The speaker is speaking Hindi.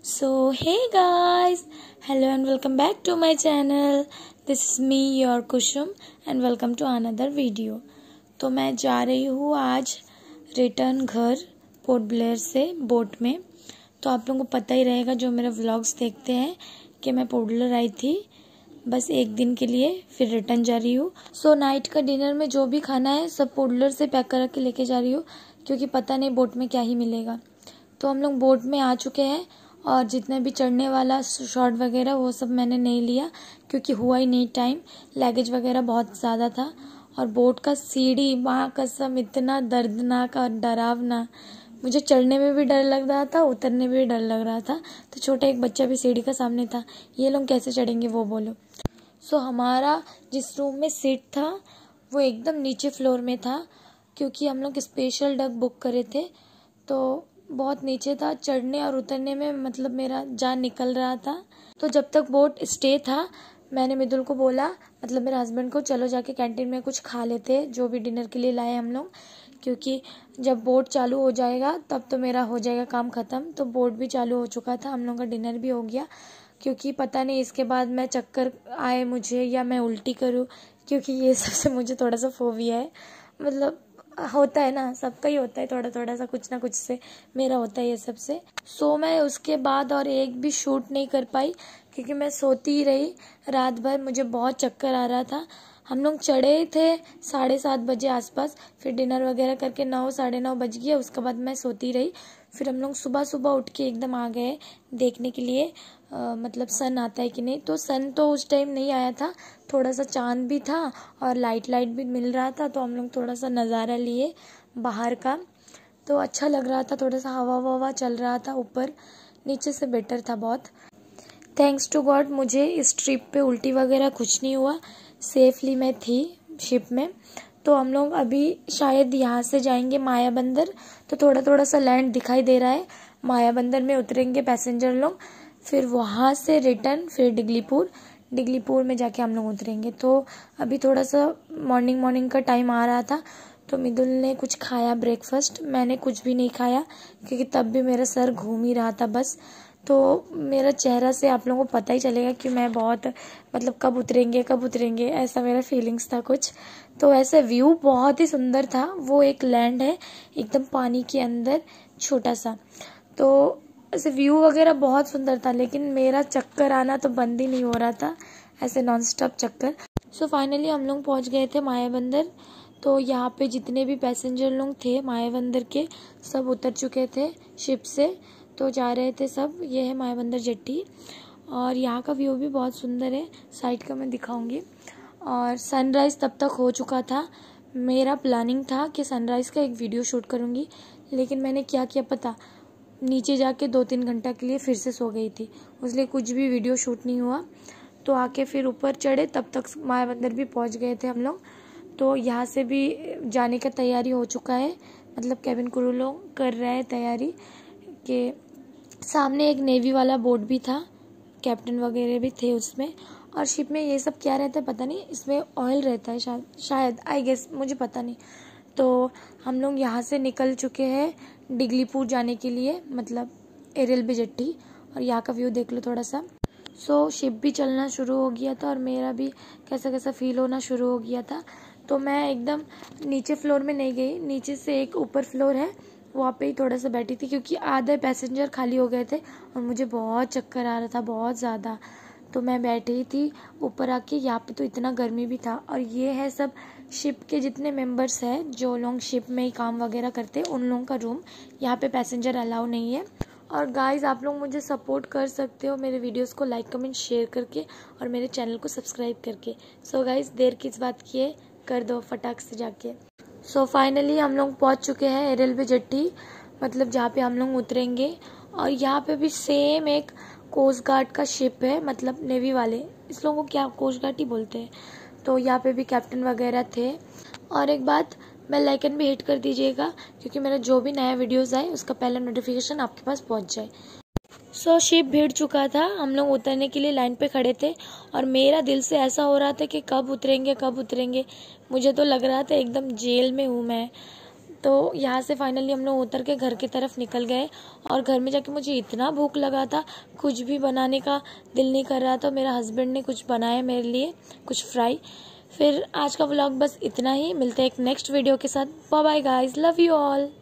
So hey guys, hello and welcome back to my channel. This is me your Kusum and welcome to another video. तो मैं जा रही हूँ आज रिटर्न घर पोर्ट ब्लेयर से बोट में। तो आप लोगों को पता ही रहेगा जो मेरे व्लॉग्स देखते हैं कि मैं पोर्ट ब्लेयर आई थी बस एक दिन के लिए, फिर रिटर्न जा रही हूँ। सो नाइट का डिनर में जो भी खाना है सब पोर्ट ब्लेयर से पैक कर के लेके जा रही हूँ क्योंकि पता नहीं बोट में क्या ही मिलेगा। तो हम लोग बोट में आ चुके हैं और जितने भी चढ़ने वाला शॉट वगैरह वो सब मैंने नहीं लिया क्योंकि हुआ ही नहीं टाइम, लगेज वगैरह बहुत ज़्यादा था। और बोट का सीढ़ी माँ कसम इतना दर्दनाक और डरावना, मुझे चढ़ने में भी डर लग रहा था, उतरने में भी डर लग रहा था। तो छोटा एक बच्चा भी सीढ़ी का सामने था, ये लोग कैसे चढ़ेंगे वो बोलो। सो हमारा जिस रूम में सीट था वो एकदम नीचे फ्लोर में था क्योंकि हम लोग स्पेशल डक बुक करे थे, तो बहुत नीचे था। चढ़ने और उतरने में मतलब मेरा जान निकल रहा था। तो जब तक बोट स्टे था मैंने मिदुल को बोला, मतलब मेरे हस्बैंड को, चलो जाके कैंटीन में कुछ खा लेते जो भी डिनर के लिए लाए हम लोग, क्योंकि जब बोट चालू हो जाएगा तब तो मेरा हो जाएगा काम ख़त्म। तो बोट भी चालू हो चुका था, हम लोग का डिनर भी हो गया क्योंकि पता नहीं इसके बाद मैं चक्कर आए मुझे या मैं उल्टी करूँ, क्योंकि ये सबसे मुझे थोड़ा सा फोबिया है। मतलब होता है ना, सबका ही होता है थोड़ा थोड़ा सा, कुछ ना कुछ से मेरा होता है ये सबसे। सो मैं उसके बाद और एक भी शूट नहीं कर पाई क्योंकि मैं सोती ही रही रात भर, मुझे बहुत चक्कर आ रहा था। हम लोग चढ़े थे 7:30 बजे आसपास, फिर डिनर वगैरह करके 9 साढ़े 9 बज गया। उसके बाद मैं सोती रही। फिर हम लोग सुबह सुबह उठ के एकदम आ गए देखने के लिए मतलब सन आता है कि नहीं। तो सन तो उस टाइम नहीं आया था, थोड़ा सा चांद भी था और लाइट भी मिल रहा था। तो हम लोग थोड़ा सा नज़ारा लिए बाहर का, तो अच्छा लग रहा था, थोड़ा सा हवा ववा चल रहा था। ऊपर नीचे से बेटर था बहुत। थैंक्स टू गॉड मुझे इस ट्रिप पे उल्टी वगैरह कुछ नहीं हुआ, सेफली मैं थी शिप में। तो हम लोग अभी शायद यहाँ से जाएंगे माया बंदर, तो थोड़ा थोड़ा सा लैंड दिखाई दे रहा है। माया बंदर में उतरेंगे पैसेंजर लोग, फिर वहाँ से रिटर्न फिर डिगलीपुर में जाके हम लोग उतरेंगे। तो अभी थोड़ा सा मॉर्निंग का टाइम आ रहा था, तो मिदुल ने कुछ खाया ब्रेकफास्ट, मैंने कुछ भी नहीं खाया क्योंकि तब भी मेरा सर घूम ही रहा था बस। तो मेरा चेहरा से आप लोगों को पता ही चलेगा कि मैं बहुत मतलब कब उतरेंगे ऐसा मेरा फीलिंग्स था कुछ। तो ऐसे व्यू बहुत ही सुंदर था। वो एक लैंड है एकदम पानी के अंदर छोटा सा, तो ऐसे व्यू वगैरह बहुत सुंदर था, लेकिन मेरा चक्कर आना तो बंद ही नहीं हो रहा था, ऐसे नॉन स्टॉप चक्कर। सो फाइनली हम लोग पहुंच गए थे माया बंदर। तो यहाँ पे जितने भी पैसेंजर लोग थे माया बंदर के सब उतर चुके थे शिप से, तो जा रहे थे सब। ये है माया बंदर जेट्टी और यहाँ का व्यू भी बहुत सुंदर है, साइड का मैं दिखाऊंगी। और सनराइज़ तब तक हो चुका था। मेरा प्लानिंग था कि सनराइज़ का एक वीडियो शूट करूँगी, लेकिन मैंने क्या किया पता, नीचे जाके 2-3 घंटा के लिए फिर से सो गई थी, इसलिए कुछ भी वीडियो शूट नहीं हुआ। तो आके फिर ऊपर चढ़े, तब तक माया बंदर भी पहुंच गए थे हम लोग। तो यहाँ से भी जाने का तैयारी हो चुका है, मतलब केबिन क्रू लोग कर रहे हैं तैयारी के। सामने एक नेवी वाला बोट भी था, कैप्टन वगैरह भी थे उसमें। और शिप में ये सब क्या रहता है पता नहीं, इसमें ऑयल रहता है शायद आई गेस, मुझे पता नहीं। तो हम लोग यहाँ से निकल चुके हैं डिगलीपुर जाने के लिए, मतलब एरियल जेट्टी। और यहाँ का व्यू देख लो थोड़ा सा। सो शिप भी चलना शुरू हो गया था और मेरा भी कैसा कैसा फील होना शुरू हो गया था। तो मैं एकदम नीचे फ्लोर में नहीं गई, नीचे से एक ऊपर फ्लोर है वहाँ पे ही थोड़ा सा बैठी थी क्योंकि आधे पैसेंजर खाली हो गए थे और मुझे बहुत चक्कर आ रहा था बहुत ज़्यादा। तो मैं बैठी थी ऊपर आके। यहाँ पे तो इतना गर्मी भी था। और ये है सब शिप के जितने मेंबर्स हैं जो लोग शिप में ही काम वगैरह करते हैं, उन लोगों का रूम। यहाँ पे पैसेंजर अलाउ नहीं है। और गाइस आप लोग मुझे सपोर्ट कर सकते हो मेरे वीडियोस को लाइक कमेंट शेयर करके और मेरे चैनल को सब्सक्राइब करके। सो गाइस देर किस बात की है, कर दो फटाक से जाके। सो फाइनली हम लोग पहुँच चुके हैं एरियल जेट्टी, मतलब जहाँ पे हम लोग उतरेंगे। और यहाँ पे भी सेम एक कोस्ट गार्ड का शिप है, मतलब नेवी वाले, इस लोगों को क्या कोस्ट गार्ड ही बोलते हैं। तो यहाँ पे भी कैप्टन वगैरह थे। और एक बात, बेल आइकन भी हिट कर दीजिएगा क्योंकि मेरा जो भी नया वीडियोस आए उसका पहला नोटिफिकेशन आपके पास पहुँच जाए। सो शिप भीड़ चुका था, हम लोग उतरने के लिए लाइन पे खड़े थे और मेरा दिल से ऐसा हो रहा था कि कब उतरेंगे। मुझे तो लग रहा था एकदम जेल में हूँ मैं। तो यहाँ से फाइनली हम लोग उतर के घर की तरफ निकल गए और घर में जाके मुझे इतना भूख लगा था, कुछ भी बनाने का दिल नहीं कर रहा था। मेरा हस्बैंड ने कुछ बनाया मेरे लिए, कुछ फ्राई। फिर आज का व्लॉग बस इतना ही, मिलते हैं एक नेक्स्ट वीडियो के साथ। Bye bye guys, love you all.